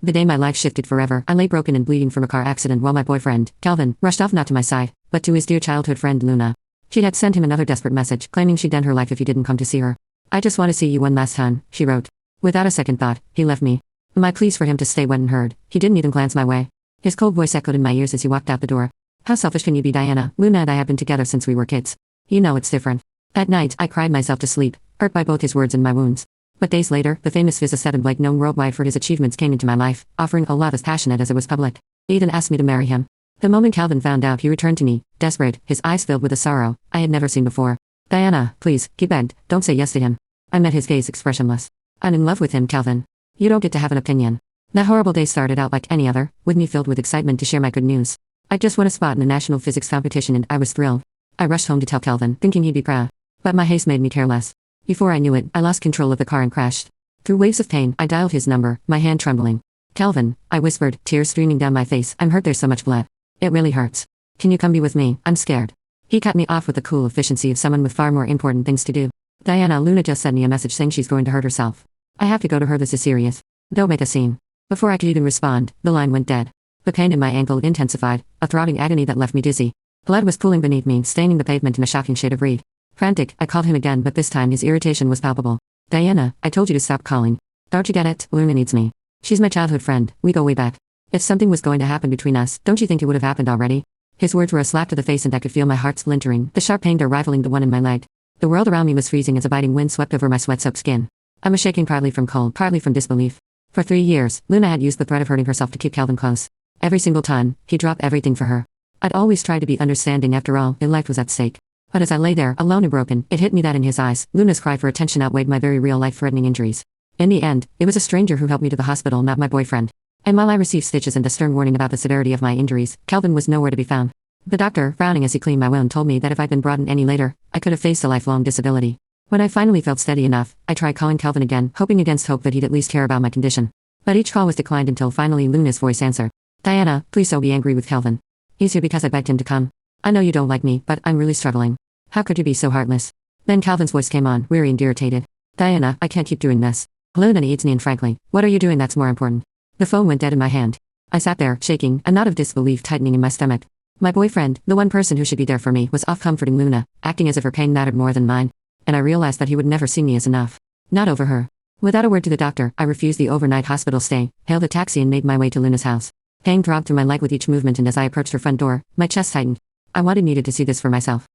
The day my life shifted forever, I lay broken and bleeding from a car accident while my boyfriend, Calvin, rushed off not to my side, but to his dear childhood friend Luna. She had sent him another desperate message, claiming she'd end her life if he didn't come to see her. "I just want to see you one last time," she wrote. Without a second thought, he left me. My pleas for him to stay went unheard. He didn't even glance my way. His cold voice echoed in my ears as he walked out the door. "How selfish can you be, Diana? Luna and I have been together since we were kids. You know it's different." At night, I cried myself to sleep, hurt by both his words and my wounds. But days later, the famous physicist and Blake known worldwide for his achievements came into my life, offering a love as passionate as it was public. Eden asked me to marry him. The moment Calvin found out, he returned to me, desperate, his eyes filled with a sorrow I had never seen before. "Diana, please," he begged, "don't say yes to him." I met his gaze expressionless. "I'm in love with him, Calvin. You don't get to have an opinion." That horrible day started out like any other, with me filled with excitement to share my good news. I just won a spot in a national physics competition and I was thrilled. I rushed home to tell Calvin, thinking he'd be proud. But my haste made me careless. Before I knew it, I lost control of the car and crashed. Through waves of pain, I dialed his number, my hand trembling. "Calvin," I whispered, tears streaming down my face, "I'm hurt, there's so much blood. It really hurts. Can you come be with me? I'm scared." He cut me off with the cool efficiency of someone with far more important things to do. "Diana, Luna just sent me a message saying she's going to hurt herself. I have to go to her, this is serious. Don't make a scene." Before I could even respond, the line went dead. The pain in my ankle intensified, a throbbing agony that left me dizzy. Blood was pooling beneath me, staining the pavement in a shocking shade of red. Frantic, I called him again, but this time his irritation was palpable. "Diana, I told you to stop calling. Don't you get it? Luna needs me. She's my childhood friend, we go way back. If something was going to happen between us, don't you think it would have happened already?" His words were a slap to the face and I could feel my heart splintering, the sharp pain there rivaling the one in my leg. The world around me was freezing as a biting wind swept over my sweat-soaked skin. I was shaking partly from cold, partly from disbelief. For 3 years, Luna had used the threat of hurting herself to keep Calvin close. Every single time, he dropped everything for her. I'd always tried to be understanding, after all, their life was at stake. But as I lay there, alone and broken, it hit me that in his eyes, Luna's cry for attention outweighed my very real life-threatening injuries. In the end, it was a stranger who helped me to the hospital, not my boyfriend. And while I received stitches and a stern warning about the severity of my injuries, Calvin was nowhere to be found. The doctor, frowning as he cleaned my wound, told me that if I'd been brought in any later, I could have faced a lifelong disability. When I finally felt steady enough, I tried calling Calvin again, hoping against hope that he'd at least care about my condition. But each call was declined until finally Luna's voice answered. "Diana, please don't be angry with Calvin. He's here because I begged him to come. I know you don't like me, but I'm really struggling. How could you be so heartless?" Then Calvin's voice came on, weary and irritated. "Diana, I can't keep doing this. Luna needs me, and frankly, what are you doing that's more important?" The phone went dead in my hand. I sat there, shaking, a knot of disbelief tightening in my stomach. My boyfriend, the one person who should be there for me, was off comforting Luna, acting as if her pain mattered more than mine. And I realized that he would never see me as enough. Not over her. Without a word to the doctor, I refused the overnight hospital stay, hailed a taxi and made my way to Luna's house. Pain throbbed through my leg with each movement, and as I approached her front door, my chest tightened. I needed to see this for myself.